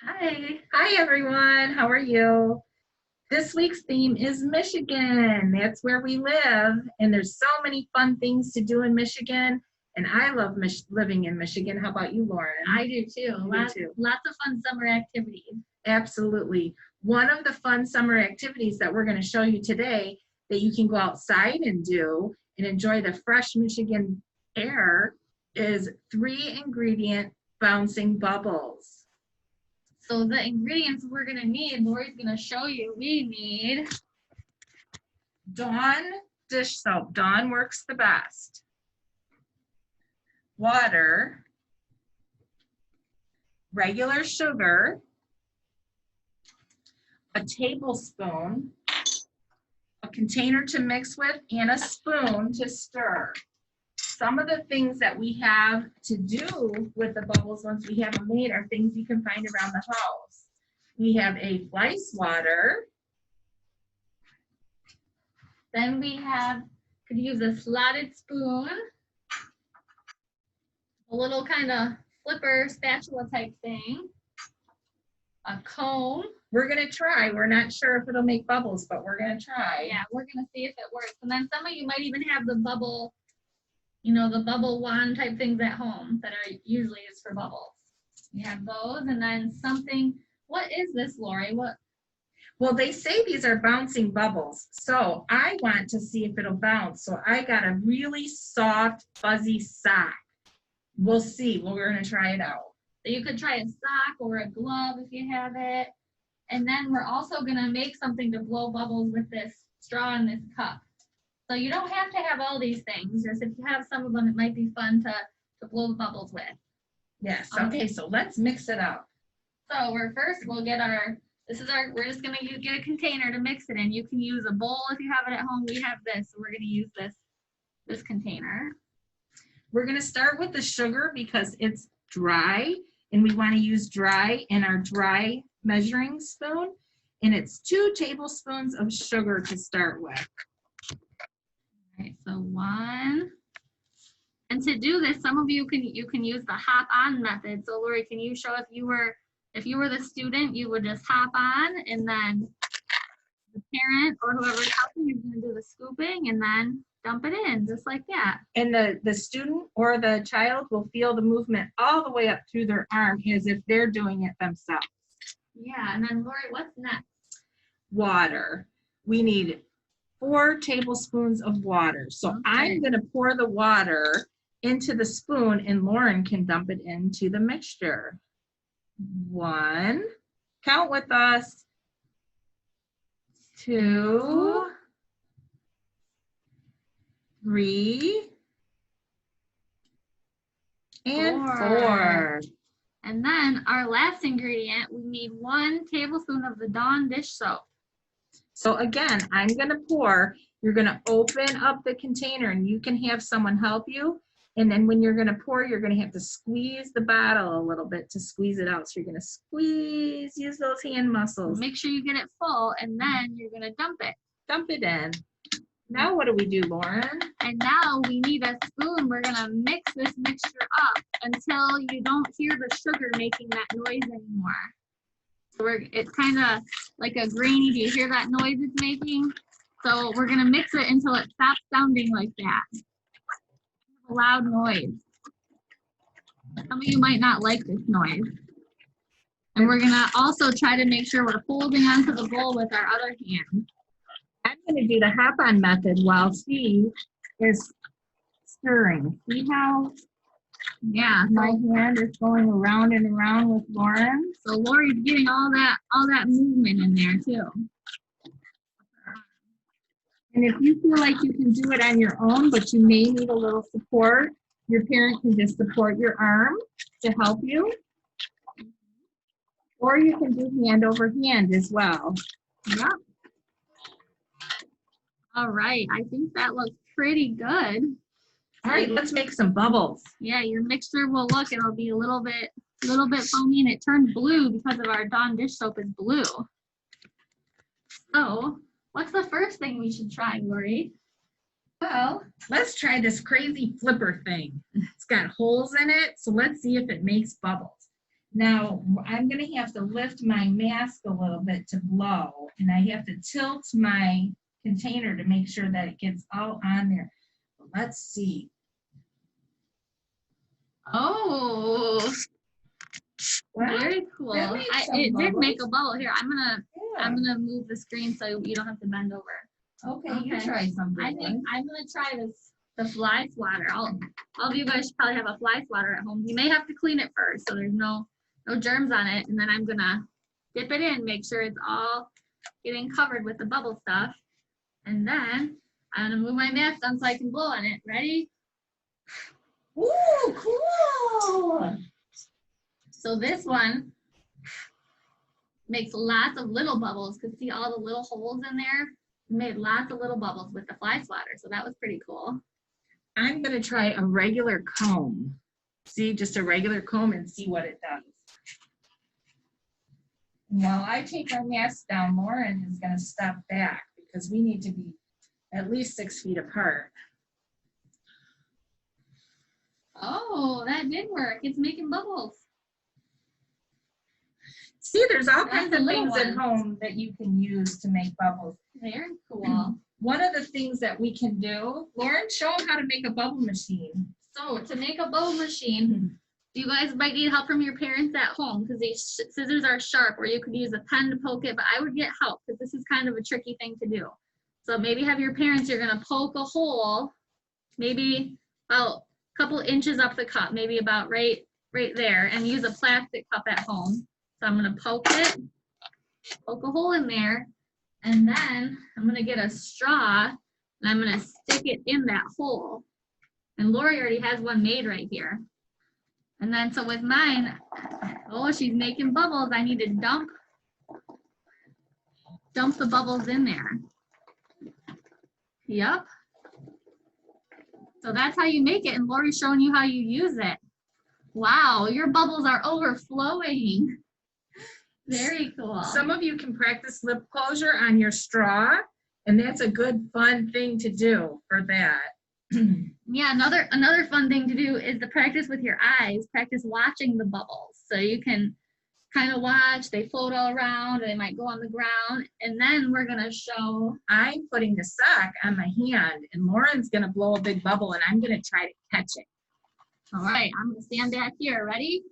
Hi everyone. How are you? This week's theme is Michigan. That's where we live, and there's so many fun things to do in Michigan. And I love living in Michigan. How about you, Lauren? I do too. Lots of fun summer activities. Absolutely. One of the fun summer activities that we're going to show you today that you can go outside and do and enjoy the fresh Michigan air is 3-ingredient bouncing bubbles. So the ingredients we're going to need, Lori's going to show you. We need Dawn dish soap. Dawn works the best. Water, regular sugar, a tablespoon, a container to mix with, and a spoon to stir. Some of the things that we have to do with the bubbles once we have them made are things you can find around the house. We have a fly swatter. Then we could use a slotted spoon, a little kind of flipper spatula type thing, a comb. We're going to try. We're not sure if it'll make bubbles, but we're going to try. Yeah, we're going to see if it works. And then some of you might even have the bubble, the bubble wand type things at home that are usually used for bubbles. You have those, and then something. What is this, Lori? Well, they say these are bouncing bubbles, so I want to see if it'll bounce. So I got a really soft, fuzzy sock. We'll see. We're going to try it out. So you could try a sock or a glove if you have it. And then we're also going to make something to blow bubbles with this straw in this cup. So you don't have to have all these things. Just if you have some of them, it might be fun to blow the bubbles with. Yes. Okay, so let's mix it up. So we'll get we're just going to get a container to mix it in. You can use a bowl if you have it at home. We have this, so we're going to use this container. We're going to start with the sugar because it's dry, and we want to use dry in our dry measuring spoon. And it's 2 tablespoons of sugar to start with. All right, so 1. And to do this, some of you can use the hop on method. So Lori, can you show if you were the student, you would just hop on, and then the parent or whoever's helping is going to do the scooping and then dump it in just like that. And the student or the child will feel the movement all the way up through their arm as if they're doing it themselves. Yeah, and then Lori, what's next? Water. We need 4 tablespoons of water. So okay. I'm going to pour the water into the spoon, and Lauren can dump it into the mixture. 1, count with us, 2, 3, and 4. And then our last ingredient, we need 1 tablespoon of the Dawn dish soap. So again, I'm going to pour. You're going to open up the container, and you can have someone help you. And then when you're going to pour, you're going to have to squeeze the bottle a little bit to squeeze it out. So you're going to squeeze, use those hand muscles. Make sure you get it full, and then you're going to dump it. Dump it in. Now what do we do, Lauren? And now we need a spoon. We're going to mix this mixture up until you don't hear the sugar making that noise anymore. So it's kind of like a grainy. Do you hear that noise it's making? So we're going to mix it until it stops sounding like that. A loud noise. Some of you might not like this noise. And we're going to also try to make sure we're holding onto the bowl with our other hand. I'm going to do the hop-on method while she is stirring. See how my hand is going around and around with Lauren? So Lori's getting all that movement in there too. And if you feel like you can do it on your own, but you may need a little support, your parent can just support your arm to help you. Or you can do hand over hand as well. Yeah. All right, I think that looks pretty good. All right, let's make some bubbles. Yeah, your mixture it'll be a little bit foamy, and it turned blue because of our Dawn dish soap is blue. So, what's the first thing we should try, Lori? Well, let's try this crazy flipper thing. It's got holes in it, so let's see if it makes bubbles. Now, I'm gonna have to lift my mask a little bit to blow, and I have to tilt my container to make sure that it gets all on there. Let's see. Oh, Well, very cool. that made some It did make a bubbles. bubble. Here, I'm yeah. gonna move the screen so you don't have to bend over. Okay, you Okay. try something. I think I'm gonna try the fly swatter. All of you guys should probably have a fly swatter at home. You may have to clean it first so there's no germs on it, and then I'm gonna dip it in, make sure it's all getting covered with the bubble stuff, and then I'm gonna move my mask down so I can blow on it. Ready? Ooh, cool. So this one makes lots of little bubbles. Could see all the little holes in there. Made lots of little bubbles with the fly swatter, so that was pretty cool. I'm gonna try a regular comb. See, just a regular comb and see what it does. While I take my mask down, Lauren is gonna step back because we need to be at least 6 feet apart. Oh, that did work. It's making bubbles. See, there's all That's kinds a of little things at one. home that you can use to make bubbles. Very cool. One of the things that we can do, Lauren, show them how to make a bubble machine. So to make a bubble machine, you guys might need help from your parents at home because these scissors are sharp, or you could use a pen to poke it, but I would get help because this is kind of a tricky thing to do. So maybe have your parents, you're gonna poke a hole, maybe about a couple inches up the cup, maybe about right there, and use a plastic cup at home. So I'm gonna poke a hole in there, and then I'm gonna get a straw and I'm gonna stick it in that hole. And Lori already has one made right here. And then so with mine, oh, she's making bubbles. I need to dump the bubbles in there. Yep. So that's how you make it, and Lori's showing you how you use it. Wow, your bubbles are overflowing. Very cool. Some of you can practice lip closure on your straw, and that's a good fun thing to do for that. Yeah, another fun thing to do is to practice with your eyes. Practice watching the bubbles. So you can kind of watch, they float all around, they might go on the ground, and then we're gonna show. I'm putting the sock on my hand, and Lauren's gonna blow a big bubble, and I'm gonna try to catch it. All right, I'm gonna stand back here. Ready?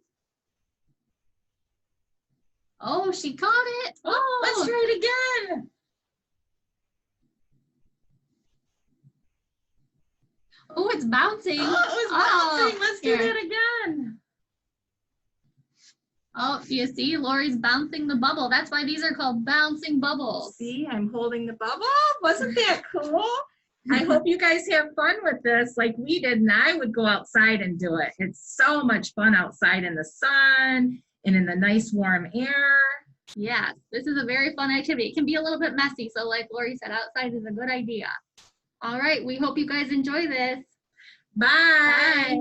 Oh, she caught it. Oh, Let's try it again. Oh, it's bouncing. Oh, it was bouncing. Let's do that again. Oh, you see, Lori's bouncing the bubble. That's why these are called bouncing bubbles. See, I'm holding the bubble. Wasn't that cool? I hope you guys have fun with this like we did, and I would go outside and do it. It's so much fun outside in the sun and in the nice warm air. Yeah, this is a very fun activity. It can be a little bit messy, so like Lori said, outside is a good idea. All right, we hope you guys enjoy this. Bye. Bye.